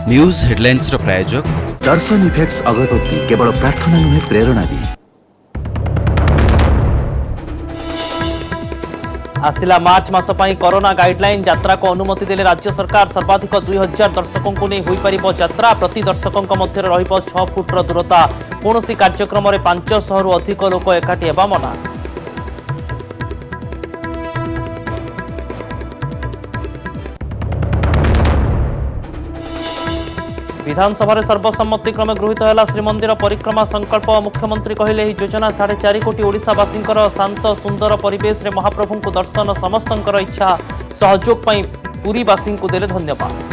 News headlines प्रायोजक दर्शन effects अगरबत्ती केवल प्रार्थना नुहे प्रेरणा भी। आसिला मार्च मास पई कोरोना गाइडलाइन यात्रा को अनुमति देले राज्य सरकार। सर्वाधिक 2000 दर्शकों को नहीं होई यात्रा। प्रति दर्शकों मध्य रहिबो 6 फुटर दूरता। कौनसी कार्यक्रम में 500 रु अधिक लोक एकाठी हेबा मना। विधानसभा सर्वसम्मति क्रमे गृहीत है श्रीमंदिर परिक्रमा संकल्प। मुख्यमंत्री कहले योजना 4.5 कोटी ओडिशावासी शांत सुंदर परिवेश रे महाप्रभु को दर्शन समस्तंकर इच्छा। सहयोग पई पुरीवासी को देले धन्यवाद।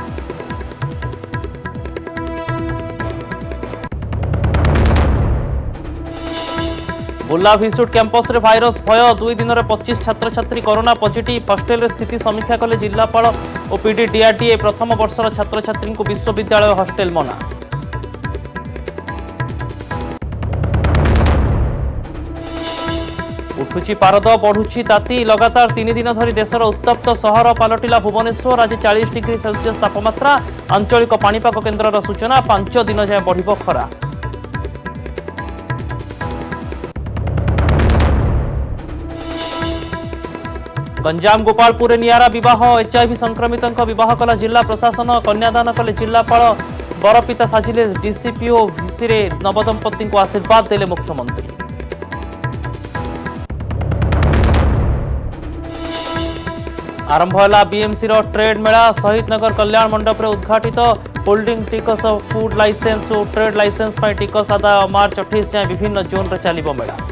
बुर्ला भिसुट कैंपस रे भाइरस भय। 2 दिन रे 25 छात्र छात्री कोरोना पॉजिटिव। हॉस्टेल रे स्थिति समीक्षा कले जिलापाल और पीडी डीआरडीए। प्रथम वर्षर छात्र छात्री को विश्वविद्यालय हॉस्टेल मना। उठुची पारद बढ़ुची ताती। लगातार 3 दिन धरी देशर उत्तप्त सहर पलटिला भुवनेश्वर। आज 40 डिग्री सेल्सियस तापमात्रा। आंचलिक पाणीपाग केन्द्रर सूचना 5 दिन जाए बढ़िबो खरा। गंजाम गोपालपुर नियारा विवाह। एचआईवी संक्रमित विवाह कला जिला प्रशासन। कन्यादान कले जिलापाल। बरपिता साजिले डीसीपीओ भिसी रे नवदंपति को आशीर्वाद देले मुख्यमंत्री। आरंभ है बीएमसी ट्रेड मेला। शहीद नगर कल्याण मंडप रे उद्घाटित। होल्डिंग टिकस फूड लाइसेंस और ट्रेड लाइसेंस पर टिकस आदाय मार्च 28 जाए विभिन्न जोन रे चलिबो मेला।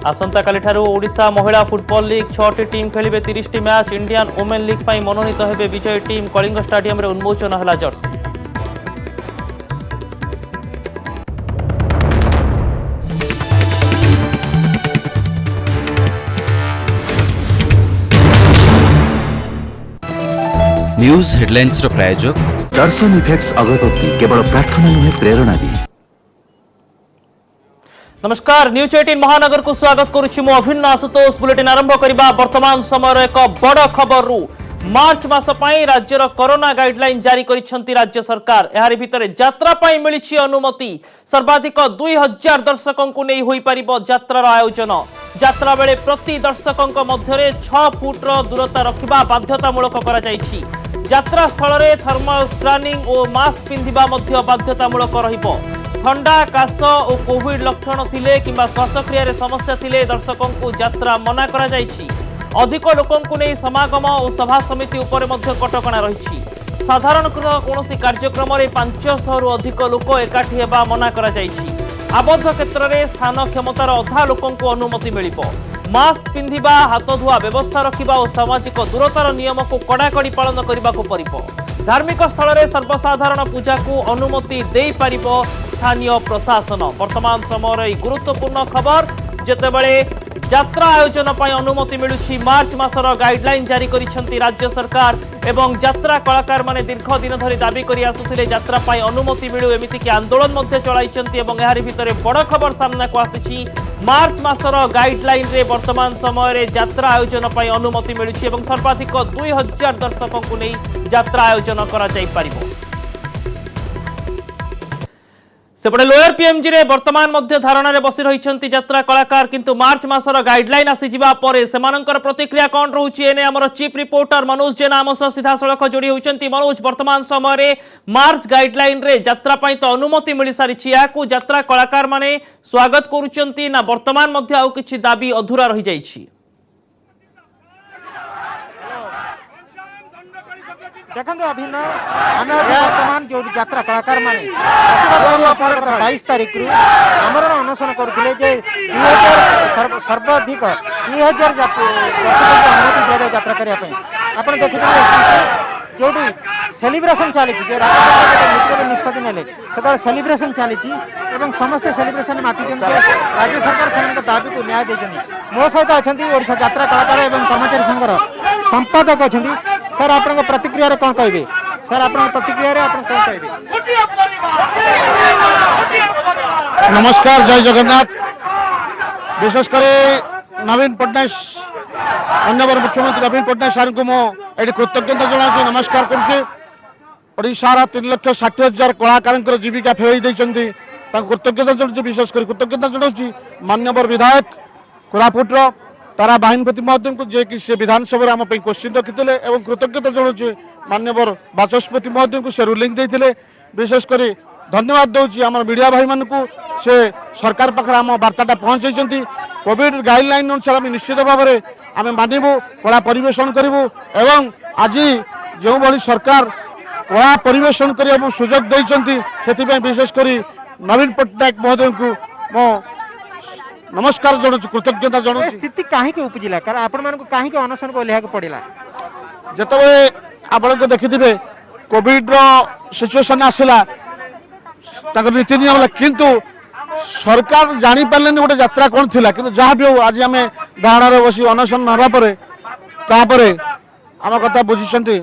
आसंता काली ठारू ओडिशा महिला फुटबॉल लीग 6टी टीम खेलिबे 30टी मैच। इंडियन वुमेन लीग पई मनोनीत हेबे विजयी टीम। कलिंग स्टेडियम रे उन्मोचन हला जर्सी। न्यूज हेडलाइंस प्रायोजक दर्शन इफेक्ट्स अगरबत्ती केवल प्रार्थना नुहे प्रेरणा भी। नमस्कार, न्यूज 18 महानगर को स्वागत करुछि। मो अभिन्न आशुतोष। बुलेटिन आरंभ करबा वर्तमान समय एक बड़ खबर। मार्च मास पई राज्यर कोरोना गाइडलाइन जारी करिसेंती राज्य सरकार। एहारि भितरे यात्रा पई मिलिछि अनुमति। सर्वाधिक 2000 दर्शकों को नहीं होई परिबो यात्रार आयोजन। यात्रा बेले प्रति दर्शकों मध्य 6 फुटर दूरता रखिबा बाध्यतामूलक करा जाइछि। यात्रा स्थल रे थर्मल स्कानिंग और मास्क पिंधिबा मध्य बाध्यतामूलक रहिबो। ठंडा काश और कोविड लक्षण थिले किंबा श्वासक्रिया रे समस्या थिले दर्शकों को यात्रा मना करा जाइछि। अधिक लोकों को नहीं समागम और सभा समिति उपरे मध्य कटकणा रहिछि। साधारण कोनोसी कार्यक्रम रे 500 रु अधिक लोक एकाठी हेबा मना करा जाइछि। आबद्ध क्षेत्र रे स्थान क्षमतार अधा लोकों को अनुमति मिलिबो। मास्क पिंधिबा, हाथ धुआ व्यवस्था रखिबा और सामाजिक दूरतार नियम को कड़ाकड़ी पालन करने को पड़िबो। धार्मिक स्थल रे सर्वसाधारण पूजा को अनुमति दे पारिबो स्थानीय प्रशासन। वर्तमान समय गुरुत्वपूर्ण खबर जेतेबेले यात्रा आयोजन पर अनुमति मिलुछि। मार्च मासर गाइडलाइन जारी करिसेंती राज्य सरकार एवं यात्रा कलाकार माने दीर्घ दिन धरी दाबी करि आसुथिले यात्रा पर अनुमति मिलु। एमिति कि आंदोलन मध्ये चलाइछंती एवं एहारि भितरे बड़ खबर सामना को आसीछि। मार्च मासर गाइडलाइन रे वर्तमान समय रे यात्रा आयोजन पर अनुमति मिलुछि एवं सर्वाधिक 2000 दर्शकों को नहीं यात्रा आयोजन करा जाई पारिबो। सेपटे लोयर पीएमजी रे वर्तमान मध्य धारणा रे बसी रहिछंती यात्रा कलाकार। किंतु मार्च मासर गाइडलाइन आसी जिबा परे सेमानकर प्रतिक्रिया कोन रहउछि एने हमर चीफ रिपोर्टर मनोज जेना आम सह सीधा सड़क जोड़ी होइछंती। मनोज, वर्तमान समय रे मार्च गाइडलाइन रे यात्रा पई तो अनुमति मिलि सारिछि। याकू यात्रा कलाकार माने स्वागत करूछंती ना वर्तमान मध्य आउ किछि दाबी अधूरा रहि जाइछि? देखो अभिन्न आम बर्तमान जो यात्रा कलाकार माने 22 तारीख रु आमर अनशन करते सर्वाधिक 2000 अनुमति दिया यात्रा करने। आप देखिए जो सेलिब्रेशन चली निष्पत्ति ने सेलिब्रेशन चली समस्त सेलिब्रेशन माति राज्य सरकार से दाबी को न्याय देते। मो सहित अच्छा ओडिशा यात्रा कलाकार और कर्मचारी संघर संपादक अच्छा। सर आप प्रतिक्रिया कौन कहे? सर आप प्रतिक्रिया कौन कहे? नमस्कार, जय जगन्नाथ। विशेषकर नवीन पट्टनायक माननीय मुख्यमंत्री नवीन पट्टनायक सार को मुझे कृतज्ञता जनाऊँ नमस्कार करुशार 3,60,000 कलाकार जीविका फेरई देते कृतज्ञता जनाऊँ विशेष कर कृतज्ञता जनाऊँ माननीय विधायक कोरापुटर तारा बाहिनीपति महोदय को जे कि से विधानसभा आम क्वेश्चन रखी कृतज्ञता जनाऊँ माननीय बाचस्पति महोदय को से रुलिंग देते विशेषकर धन्यवाद दूसरी आम मीडिया भाई मान को से सरकार पाखे आम वार्ताटा पहुँचाई कोविड गाइडलाइन अनुसार आम निश्चित भाव में आम मानबू कला परिवेशन करूँ एवं आज जो भाई सरकार कला परिवेशन करने सुजोग देते विशेषकर नवीन पट्टनायक महोदय को मो नमस्कार जनाऊँ कृतज्ञता जनाऊँ स्थिति कहीं उपजिला कारण आपण कहीं अनशन को ओह्लैया पड़ा जिते आप देखिथे कोविड सिचुएशन आसला नीति नियम किंतु सरकार जानी पारे गोटे यात्रा कौन थी कि जहाँ भी हो आज आम धारणा बस अनशन नापर आम कथा बुझी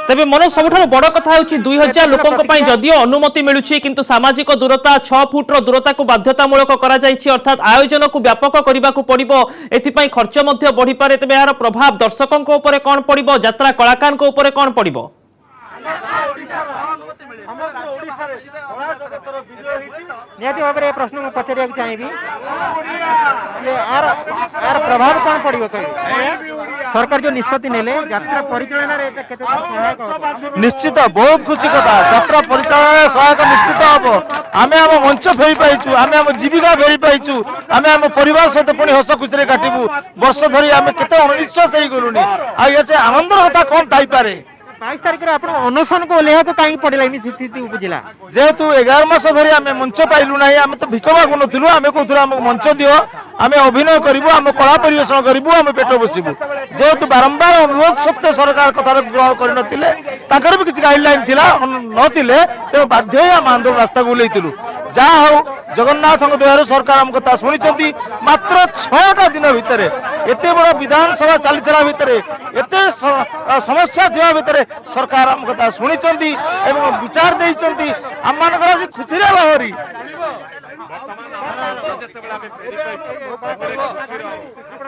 तेबे मनोज सबुठारु बड़ कथा होची 2000 लोकंक पई जदियो अनुमति मिलुची किंतु सामाजिक दूरता 6 फुट रो दूरता को बाध्यतामूलक करा जायछि अर्थात आयोजन को व्यापक करिबा को पड़िबो एथि पई खर्च मध्ये बढ़ी पारे तेबे यार प्रभाव दर्शकंक ऊपर कोन पड़िबो यात्रा कलाकारंक ऊपर कोन पड़िबो निहाती भाव में प्रश्न को पचार चाहिए यार प्रभाव कौन पड़ो सरकार जो निष्पत्ति नेले यात्रा परिचालन निश्चित बहुत खुशी कथा यात्रा परिचालन सहायक निश्चित हम आम आम मंच फेरी पाइचु आम आम जीविका फेरी पाइचु आम आम परिवार सहित पुणी हस खुशी काटबू वर्ष धरी आम केते अनिश्वास हो गलुनी आनंदर कथा कौन थाईपे 22 तारिख में अनशन को ओह्लैया कहीं पड़ा स्थिति उपजिला जेहेतु 11 मास धरी आम मंच पाइलु ना आम तो भिक मागु नु आम कहूँ आम मंच दियो आम अभिनय करूँ आम कला परिवेशन करूँ आम पेट बसबू जेहेतु बारंबार अनुरोध सत्वे सरकार कथा ग्रहण कर भी किसी गाइडलाइन नथिले तेणु बाध्य आम आंदोलन रास्ता को ओह्लैलु जहा हो जगन्नाथ दयार सरकार आम कथा शुणी मात्र 6टा दिन भितर एत बड़ विधानसभा चली भितर एत समस्या थी भितर सरकार आम कथा शुणी विचार देती आम मान खुशी बाहरी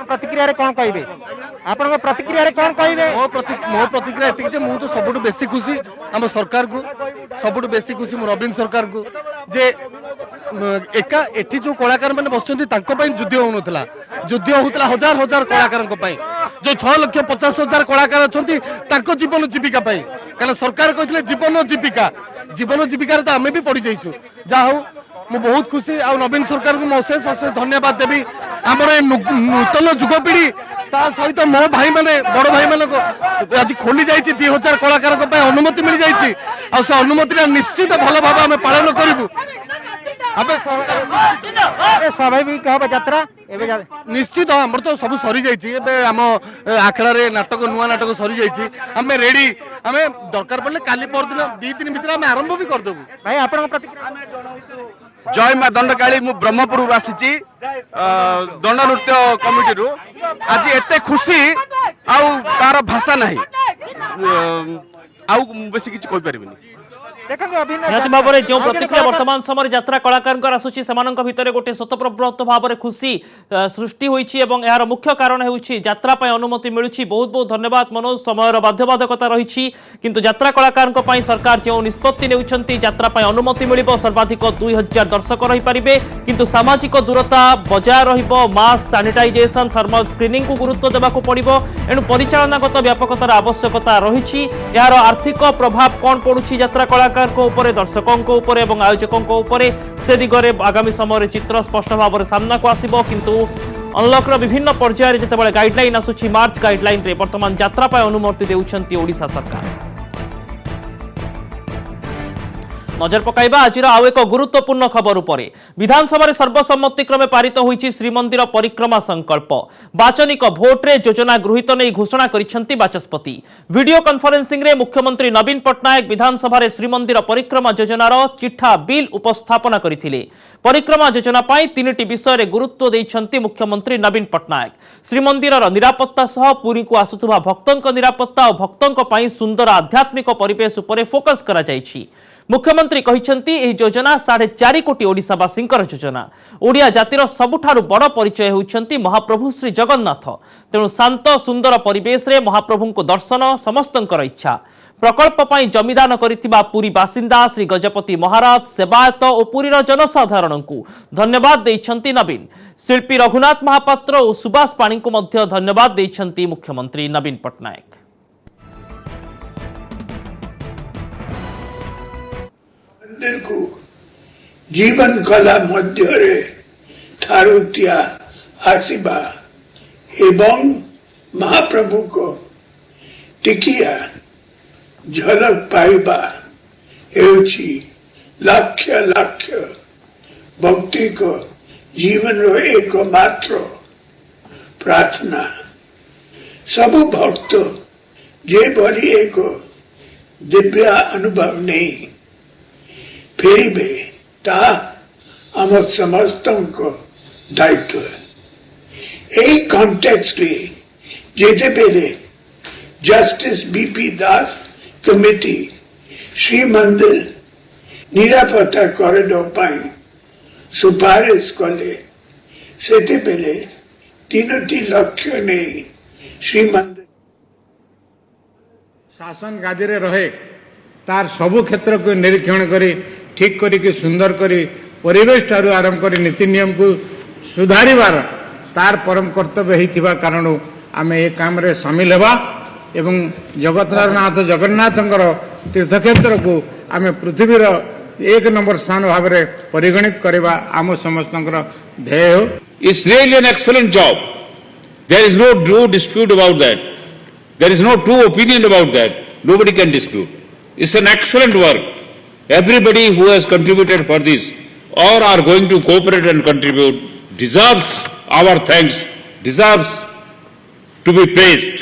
प्रतिक्रिया कौन कहे आप प्रतिक्रिया कौन कहे मो प्रतिक्रिया ये मुझे तो सबुठ बेसी खुशी आम सरकार को सबुठ बेसी खुशी मो नवीन सरकार को जे एका एठी जो कलाकार मैंने बस युद्ध होता युद्ध होता हजार हजार कलाकार जो 6,50,000 कलाकार अच्छा जीवन जीविका कहीं सरकार कहते जीवन जीविका तो आम भी पड़ जाइछु जहा हो मु बहुत खुशी आ नवीन सरकार को अशेष अशेष धन्यवाद देवी आमर नूतन युगपीढ़ी ता सहित मो भाई माने बड़ भाई मान को आज खोली जाइए 2000 कलाकार अनुमति मिल जाइए आ अनुमति निश्चित भल भाव आम पालन करूँ स्वाभाविक हम यात्रा निश्चित आम तो सब सरी जाइए आम आखड़ा नाटक नुआ नाटक सरी जाइए आम रेडी आम दरकार पड़े काली परदिन 2 दिन भर आम आरंभ भी करदेबू भाई आप प्रतिक्रिया जय माँ दंडकाली मु ब्रह्मपुर आसी दंड नृत्य कमिटी रु आज एते खुशी आउ तार भाषा नहीं आउ बेसी किछि कहि परिबिनी निहत भाव में जो प्रतिक्रिया वर्तमान समय यात्रा कलाकार आसूची भितर गोटे स्वतःप्रवृत्त भाव में खुशी सृष्टि होईची एवं यार मुख्य कारण होईची यात्रा पय अनुमति मिलुची बहुत बहुत धन्यवाद मनोज समय बाध्यबाधकता रही किंतु यात्रा कलाकार सरकार जो निष्पत्ति नेउछंती यात्रा पय अनुमति मिलिबो सर्वाधिक 2000 दर्शक रही पारिबे किंतु सामाजिक दूरता बजाय रहिबो मास्क सैनिटाइजेशन थर्मल स्क्रीनिंग को गुरुत्व देबाकू पड़िबो एणु परिचालनागत व्यापकतार आवश्यकता रही यार आर्थिक प्रभाव कौन पड़ुची यात्रा कलाकार को ऊपर दर्शकों को ऊपर एवं आयोजकों को ऊपर से दिगरे आगामी समय चित्र स्पष्ट भाव में सामना को आसिबो किंतु अनलॉक विभिन्न पर्यायर जितेबाला गाइडलाइन आसुची मार्च गाइडलाइन रे वर्तमान यात्रा पाए अनुमति देउछंती ओडिशा सरकार नजर पकाइबा आज आउ एक गुरुत्वपूर्ण खबर उपरे विधानसभा सर्वसम्मतिक्रमे पारित होईछि श्रीमंदिर परिक्रमा संकल्प बाचनिक भोट्रे योजना गृहीत नहीं घोषणा करिसेंती बाचस्पति वीडियो कॉन्फ्रेंसिंग रे मुख्यमंत्री नवीन पट्टनायक विधानसभा श्रीमंदिर परिक्रमा योजनार चिठा बिल उपस्थापना करथिले परिक्रमा योजना पाई 3टी विषय रे गुरुत्व दैछंती मुख्यमंत्री नवीन पट्टनायक श्रीमंदिर निरापत्ता सह पुरी को आसुथुबा भक्तंक निरापत्ता और भक्तंक पाई सुंदर आध्यात्मिक परिवेश उपरे फोकस करा जायछि मुख्यमंत्री कहिसेंती एही योजना 4.5 कोटी ओडिशावासींकर योजना। ओडिया जातिर सबुठारु बड़ परिचय होउछंती महाप्रभु श्री जगन्नाथ। तेणु शांत सुंदर परिवेश रे महाप्रभुको दर्शन समस्तंकर इच्छा। प्रकल्प पई जमीदान करिथिबा पुरी बासिंदा श्री गजपति महाराज, सेवायत और पुरीर जनसाधारण को धन्यवाद देइछंती नवीन। शिल्पी रघुनाथ महापात्र और सुभाष पाणी को मध्य धन्यवाद देइछंती मुख्यमंत्री नवीन पट्टनायक। मंदिर को जीवन कला मध्य थारुतिया आसिबा एवं महाप्रभु को टिकिया झलक पाइबा हेउछि लाख लाख भक्ति को जीवन रो एकमात्र प्रार्थना। सबु भक्त जे भली एक दिव्य अनुभव नहीं फेरिबे ता आम समस्त दायित्व। यही कॉन्टेक्स्ट रे जेते बेले जस्टिस बीपी दास कमिटी श्री मंदिर निरापत्ता कॉरिडोर पाई सुपारिश कले सेते बेले 3 लक्ष्य नहीं श्री मंदिर शासन गादी रे रहे तार सबु क्षेत्र को निरीक्षण करी ठीक करी सुंदर करी परिवेश ठारू आरंभ करी नीति नियम को सुधारिबार तार परम कर्तव्य होइथिबा कारण आमे ए काम रे शामिल हेबा एवं जगन्नाथ जगन्नाथंकर तीर्थक्षेत्र को आमे पृथ्वीर 1 नंबर स्थान भाव में परिगणित करवा आम समस्त ध्येय हो। It's really an excellent job. There is no dispute about that. There is no true opinion about that. Nobody can dispute. It's an excellent work. Everybody who has contributed for this or are going to cooperate and contribute deserves our thanks, deserves to be praised.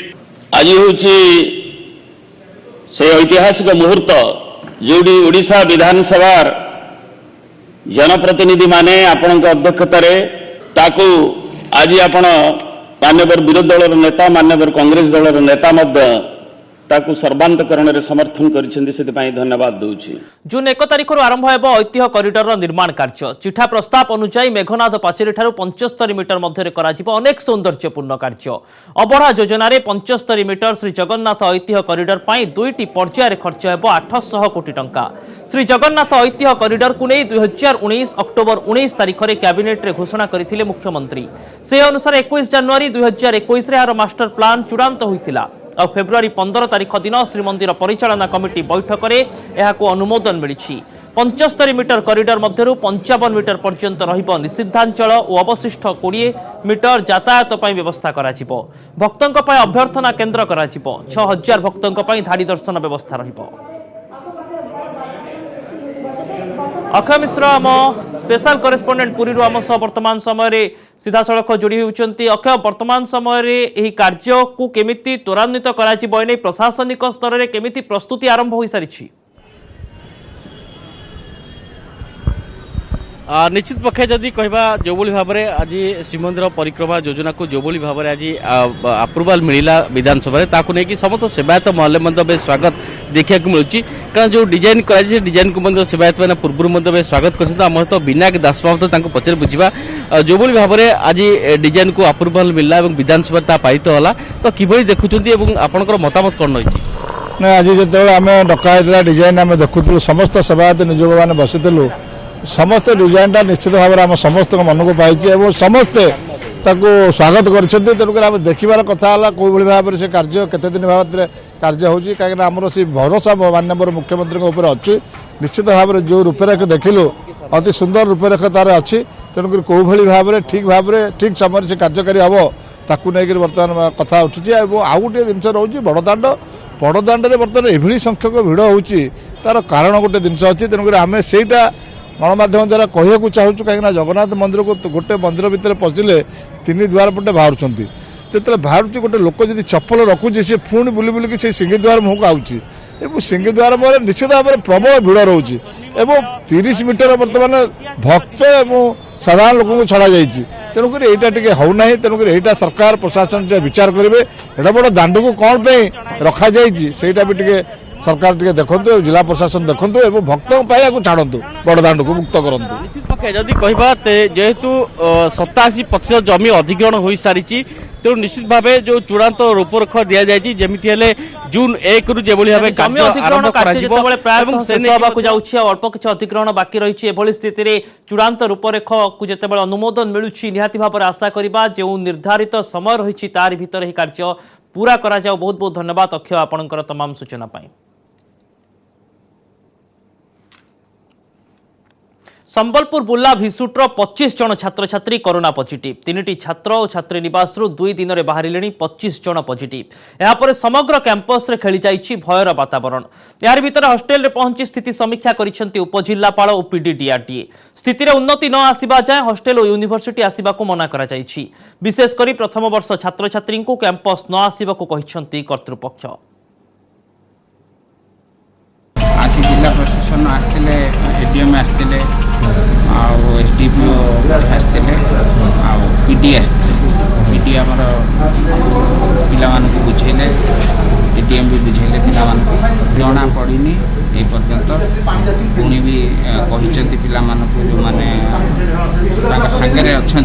आज हूँ से ऐतिहासिक मुहूर्त जोड़ी ओडिशा विधानसभा जनप्रतिनिधि माने आपण अध्यक्षतार ताकू आज आपण मान्यवर विरोधी दल नेता मान्यवर कांग्रेस दल नेता ताकू सर्वांतकरण रे समर्थन करिसेंती सेति धन्यवाद दूची। जून 1 तारिख आरंभ हेब ऐतिह्य कॉरिडोर निर्माण कार्य। चिठा प्रस्ताव अनुसार मेघनाद पाचेरी ठारू 75 मीटर मध्य कराजिबो अनेक सौंदर्यपूर्ण कार्य। अबढ़ा योजना 75 मीटर श्री जगन्नाथ ऐतिह्य कॉरिडोर पाई 2टी पर्यायर खर्च हेब 800 कोटी टंका। श्री जगन्नाथ ऐतिह्य कॉरिडोर को नहीं 2019 अक्टोबर 19 तारिख रे कैबिनेट रे घोषणा करथिले मुख्यमंत्री। से अनुसार 21 जनवरी 2021 रे यार मास्टर प्लान चूड़ांत होइतिला और फेब्रुआरी 15 तारिख दिन श्रीमंदिर परिचालना कमिटी बैठक में यह अनुमोदन मिली। 75 मीटर कॉरिडोर मध्य 55 मीटर पर्यंत रहिबो निषिद्धांचल और अवशिष्ट 20 मीटर यातायात व्यवस्था कराजिबो। भक्तों अभ्यर्थना केन्द्र कराजिबो। 6000 भक्तों धाड़ी दर्शन व्यवस्था रहिबो। अक्षय मिश्र आम स्पेशल करेस्पोंडेंट पुरी आम सह वर्तमान समय सीधा सड़क जोड़ी होती। अक्षय, वर्तमान समय कार्य को केमिति त्वरान्वित कर प्रशासनिक स्तर में केमिति प्रस्तुति आरंभ हो सारी? निश्चित पक्षे जदि कहबा जो भाव में आज श्रीमंदिर परिक्रमा योजना को जो भाव में आज अप्रुवाल मिला विधानसभा ताकू नहीं समस्त सेवायत महल में स्वागत देखा मिलूँ। कारण जो डिजाइन कर डिजाइन को सेवायत मैंने पूर्व स्वागत कर तो विनायक दास बाबू तो पचर बुझा जो भाव में आज डिजाइन को अप्रुवाल मिलला विधानसभा पारित होला तो किभली देखुं आपंकर मतामत कौन रही? आज जो आम डका डिजाइन आम देखुलू समस्त सेवायत निजोग मैंने बसीलु समस्त डिजाइन टा निश्चित भाव में आम समस्त मन को पाई समस्ते स्वागत कर देखार कथा कौ भाव में से कार्य केते दिन भाव कार्य हो कहीं आमर से भरोसा माननीय मुख्यमंत्री अच्छी निश्चित भाव में जो रूपरेख देखिलु अति सुंदर रूपरेख तार अच्छी तेणुक कौ भाव में ठीक समय से कार्यकारी हम ताकू नहीं बर्तमान कथा उठी। आउ गोटे जिन रोचे बड़दाण्ड बड़दाण्ड बर्तमान एभली संख्यक भिड़ होची तार कारण गोटे जिन अच्छी तेणुक आम सेटा गणमाध्यम द्वारा कहूँ चाहूँ कहीं जगन्नाथ मंदिर को गोटे मंदिर भितर पशिले 3 द्वार पटे बाहर जो बाहर गोटे लोक जब चप्पल रखुच्छे सी पुणी बुली बुलिक से सिंहद्वार मुहँ को आउची सिंहद्वार मुहर निश्चित भाव में प्रबल भिड़ रोचे 30 मीटर बर्तमान भक्त और साधारण लोक को छड़ा जाइए तेणुक यहाँ टे होना तेणुक यहाँ सरकार प्रशासन विचार करेंगे एड बड़ दाण्ड को कौन पे रखा जाइए भी टे सरकार टिके देखंतु जिला प्रशासन देखंतु एवं भक्तों पाई याकु छाड़ंतु बड़दांड को मुक्त करंतु। निश्चित पक्षे जदि कहबा जेहेतु 87% जमी अधिग्रहण हो सारी तेणु निश्चित भाव जो चूड़ांत रूपरेख दि जाए जमीती हेले जून 1 रु जेभली भाव जमी अधिग्रहण कार्य जेतेबेले प्रायः शेष होबाकू जाउछि अल्प किछि अधिग्रहण बाकी रहिछि एभली स्थिति रे चूड़ांत रूपरेख को जेतेबेले अनुमोदन मिलुछि निहाती भाव आशा करिबा जे निर्धारित समय रहिछि तार भितर ही कार्य पूरा करा जाओ। बहुत बहुत धन्यवाद अक्षय आपनकर तमाम सूचना पाई। संबलपुर बुर्ला भिसुट्र 25 जन छात्र छात्री कोरोना पॉजिटिव 3टी छात्र और छात्री निवास 2 दिन में बाहर 25 जन पॉजिटिव। यापर समग्र कैंपस रे खेली जाइछि भयर वातावरण। यार भितर हॉस्टेल रे पहुंची स्थिति समीक्षा करिसेंती उपजिल्लापाल और पीडीडीआरडीए। स्थिति रे उन्नति न आसीबा जाय हॉस्टेल और यूनिवर्सिटी आसीबा को मना करा जाइछि। विशेष करी प्रथम वर्ष छात्र छात्री को कैंपस न आसीबा को कहिसेंती कर्तृपक्ष। आज जिला प्रशासन आसते एडीएम आसते एसडीपीओ आसते पीडी आसते पीडी आमर पिला बुझेले एडीएम भी बुझेले पिला जना पड़नी ए पर्यंत पुणी भी कहते पिला जो मैंने सागर अच्छा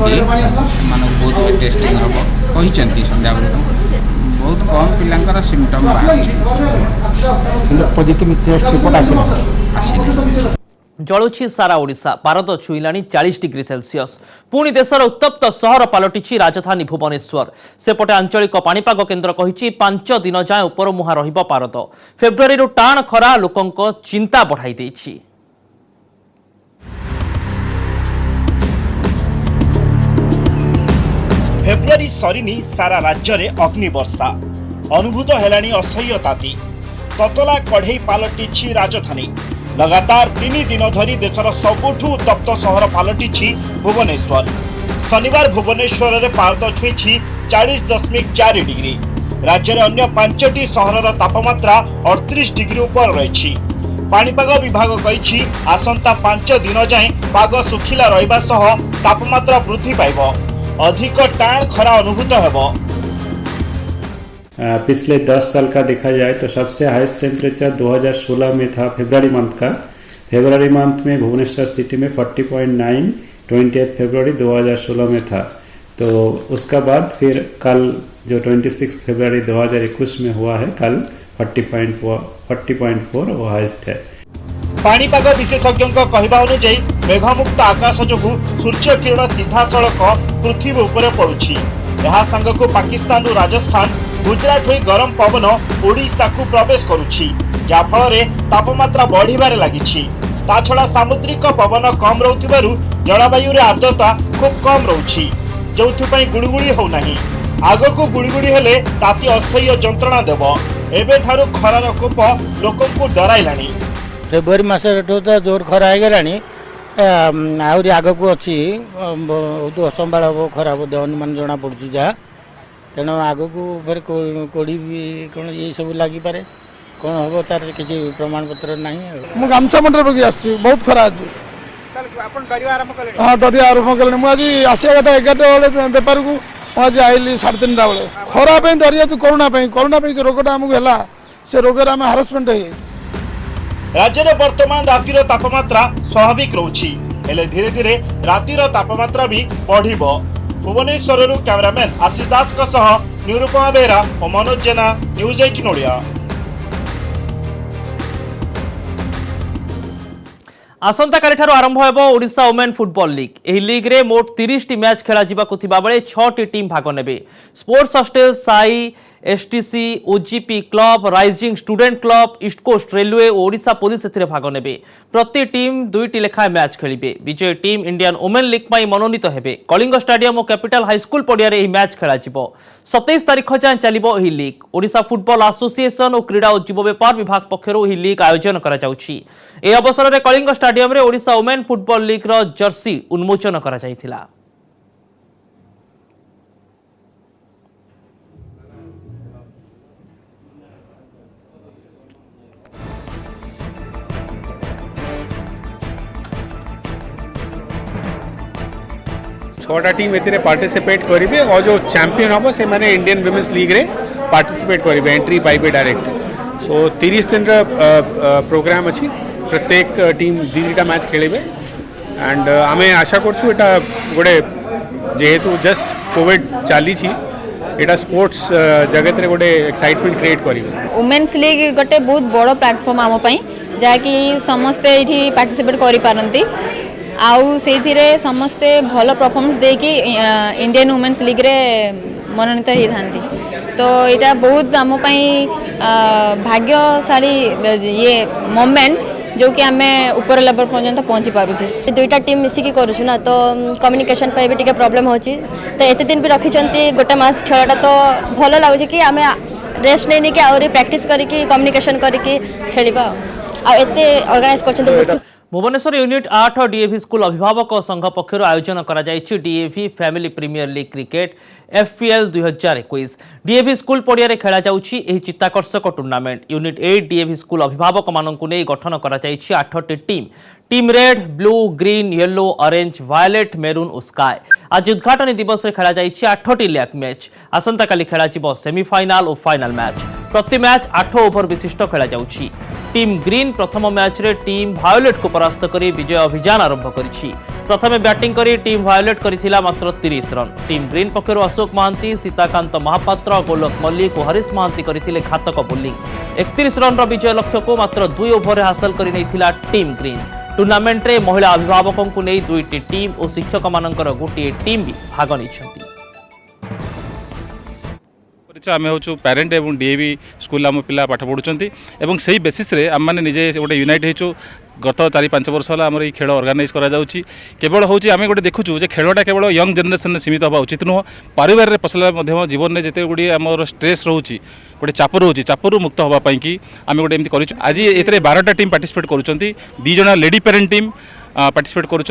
बहुत टेस्टिंग हम कहते संध्या बहुत कम पिलांकर सिम्पटम पॉजिटिव टेस्ट रिपोर्ट आसी जलुछि सारा ओडिशा पारद छुईलाणी 40 डिग्री सेल्सियस। पुणी देशर उत्तप्त सहर पलटिछि राजधानी भुवनेश्वर। सेपटे आंचलिक पाणीपाग केन्द्र कहिछि 5 दिन जाए उपरमुहा रहिब पारद। फेब्रुआरी टाण खरा लोकंक चिंता बढ़ाई देछि। फेब्रुआरी सरिनी सारा राज्य रे अग्निवर्षा अनुभूत हेलाणी असह्य ताती ततला कढ़ई पालटिछि राजधानी। लगातार 3 दिन धरी देशर सबुठू उत्तप्त सहर पालटिछि भुवनेश्वर। शनिवार भुवनेश्वर रे पारद छुईछि 40.4 डिग्री। राज्य रे अन्य 5टी सहरर तापमात्रा 38 डिग्री ऊपर रहिछि। पाणीपाग विभाग कहिछि आसंता 5 दिन जाए पाग सुखिला रहिबा सह तापमात्रा वृद्धि पाइबो। अधिक टाण खरा अनुभूत हेबो। पिछले 10 साल का देखा जाए तो सबसे हाईएस्ट टेम्परेचर 2016 में था फरवरी मंथ का। फरवरी मंथ में भुवनेश्वर सिटी में 40.9 28 फरवरी 2016 में था। तो उसका बाद फिर कल जो 26 फरवरी 2021 में हुआ है कल 40.4 वो हाईएस्ट है। पाणीपाग विशेषज्ञों कहवा अनुଯାयी मेघमुक्त आकाश जोगु सूर्य किरण सीधा सड़क पृथ्वी उपर पड़ुछि। यह सांगक पाकिस्तान राजस्थान गुजरात हुई गरम पवन ओडिशा को प्रवेश करुछि जाफल तापमात्रा बढ़िबारे लागिछि। ता छड़ा सामुद्रिक पवन कम रहउथिबारु जलवायु रे आर्द्रता खूब कम रहुछि जोथुपई गुळुगुळी हो नाही। आगको गुळुगुळी हेले ताती असह्य जंत्रणा देव। एबे थारु खरार कोप लोकंकु डराइलाणी। फेब्रुआरी मासठू तो जोर खरा हो गलानी आहरी आगक अच्छी बहुत असंभाल हम खरा बोधे अनुमान जना पड़ी जहाँ तेणु आगक फिर कोड़ी भी कौन ये सब लगिपे कौन हम तार किसी प्रमाण पत्र ना मु गामछा मंडल पकि आसी बहुत खरा अछि हाँ डरिया आरंभ कले मुझे आसिया कथा 11 बेले बेपार को मुझे आइली 3:30 बेले खरा डरी कोरोना जो रोगटा आमको है से रोग आम हारासमेंट है। राज्य में वर्तमान रातिर तापमात्रा स्वाभाविक रहुछि हेले धीरे धीरे रातिर तापमात्रा भी बढ़िबो। भुवनेश्वर कैमरामैन आशीष दास निरूपमा बेहरा और मनोज जेना न्यूज 18 ओडिया। आसंता काली ठारो आरंभ हेबो ओडिशा वुमेन फुटबॉल लीग। एही लीग रे मोट 30 टी मैच खेला जिबाकु थिबा बेले 6 टी टीम भाग नेबे। Sports hostel SAI STC OGP club rising student club East Coast Railway और ओडिशा पुलिस एथिरे भाग नेबे। प्रति टीम 2टी लेखा मैच खेलिबे। विजय टीम इंडियन वुमेन लीग पई मनोनीत हेबे। कलिंग स्टेडियम और कैपिटल हाईस्कूल पडिया रे एही मैच खेला जिवो। 27 तारिख जाए चलिबो एही लीग। ओडिशा फुटबॉल एसोसिएशन और क्रीड़ा और युवा व्यापार विभाग पक्षरु एही लीग आयोजन करा जाउछि। ए अवसर रे कलिंग स्टेडियम रे ओडिशा वुमेन फुटबॉल लीग रो जर्सी उन्मोचन करा जायथिला। छटा टीम ए पार्टिसिपेट करेंगे और जो चैंपियन हम से माने इंडियन विमेन्स लीग रे पार्टिसिपेट करेंगे एंट्री पाइबे डायरेक्ट। सो 30 दिन प्रोग्राम अच्छी प्रत्येक टीम दीटा मैच खेले एंड आम आशा करूँ यहाँ गोटे जेहेतु जस्ट कोविड चली यहाँ स्पोर्ट्स जगत रे गोटे एक्साइटमेंट क्रिएट करेंगे। वुमेन्स लीग गोटे बहुत बड़ प्लेटफॉर्म आम जहाँकि समस्ते ये पार्टिसिपेट करें आउ से समस्ते भल परफॉर्मेंस देकी इंडियन वुमेन्स लीग रे मनोनीत होती तो यहाँ बहुत आम भाग्यशाली ये मोमेंट जो कि आम ऊपर लेवल पर्यंत पहुँची पारुचे। दुईटा टीम मिसिकी करूँ ना तो कम्युनिकेशन पे भी टिके प्रॉब्लम होची तो एते दिन भी रखी गोटे मास खेलटा तो भल लगुच कि आम रेस्ट नहीं कि आहरी प्रैक्टिस करके कम्युनिकेशन करके खेलिबा आ एते ऑर्गेनाइज करछन। भुवनेश्वर यूनिट 8 डीएवी स्कूल अभिभावक संघ पक्षर आयोजन करा जायछि DAV family premier league cricket FPL 2021 DAV school पड़िया रे खेला जाउछि एही चित्ताकर्षक टूर्नामेंट। यूनिट 8 डीएवी स्कूल अभिभावक माननकु नै गठन करा जायछि 8टी team red blue green yellow orange violet maroon और स्काई। आज उद्घाटन दिवस रे खेला जायछि 8टी लीग मैच आसंता काली खेला जिवो सेमीफाइनल और फाइनल मैच। प्रति मैच 8 ओवर विशिष्ट खेला जाउछि। टीम ग्रीन प्रथम मैच रे टीम वायोलेट को परास्त करी विजय अभियान आरंभ करिछि। प्रथमे बैटिंग करी टीम वायोलेट करिथिला मात्र 30 रन। टीम ग्रीन पक्षरु अशोक महांती सीताकांत महापात्र गोलोक मल्लिक और हरीश महांती करिथिले घातक बोलिंग। 31 रन विजय लक्ष्य को मात्र 2 ओवर हासिल करि नैथिला टीम ग्रीन। टूर्नामेंट रे महिला अभिभावकों को नहीं 2टी टीम और शिक्षक मानकर गोटे टीम भी भाग नहीं। आम हूँ पेरेन्ट और डीएवी स्कूल आम पिला पाठ पढ़ुंट और से बेसीस आम मैंने निजे गोटे यूनाइट हो गत 4-5 वर्ष है आम खेल ऑर्गेनाइज करा केवल हूँ आम गोटे देखुचु जे खेलटा केवल यंग जेनेरेशन सीमित हवा उचित नुह परिवार पसला जीवन में जिते गुड़ी आम स्ट्रेस रोचे गोटे चाप रोचे चापरू मुक्त होगापाई कि आम गोटे एमती कर आज ये 12टा टीम पार्टिसिपेट करुँच 2 जन लेडी पेरेन्ट टीम पार्टिसिपेट करुँच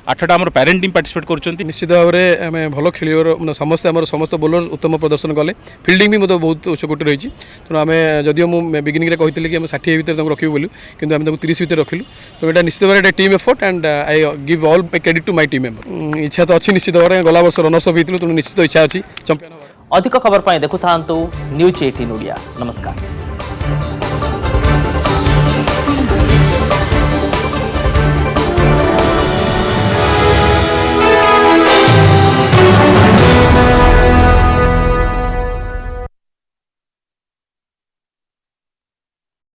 8टा आम पेरेन्ट टीम पार्टिसिपेट करुँच। निश्चित भाव में आम भल खेल समस्ते आम समस्त बोलर उत्तम प्रदर्शन कले फिल्डिंग भी मतलब बहुत उच्चकोटी रही तेणु आम जदिव मुझे बिगिनिंग कही कि आम 60 भितर रखू बोलू कि आम 30 भितर रखिलु तो यहाँ निश्चित भाव में team effort and I give all credit to my team member. इच्छा तो अच्छी निश्चित भाव में गला वर्ष रनर्स अप होती तेणु निश्चित इच्छा अच्छी चंपियन। अधिक खबर देखुता न्यूज 18 ओडिया। नमस्कार।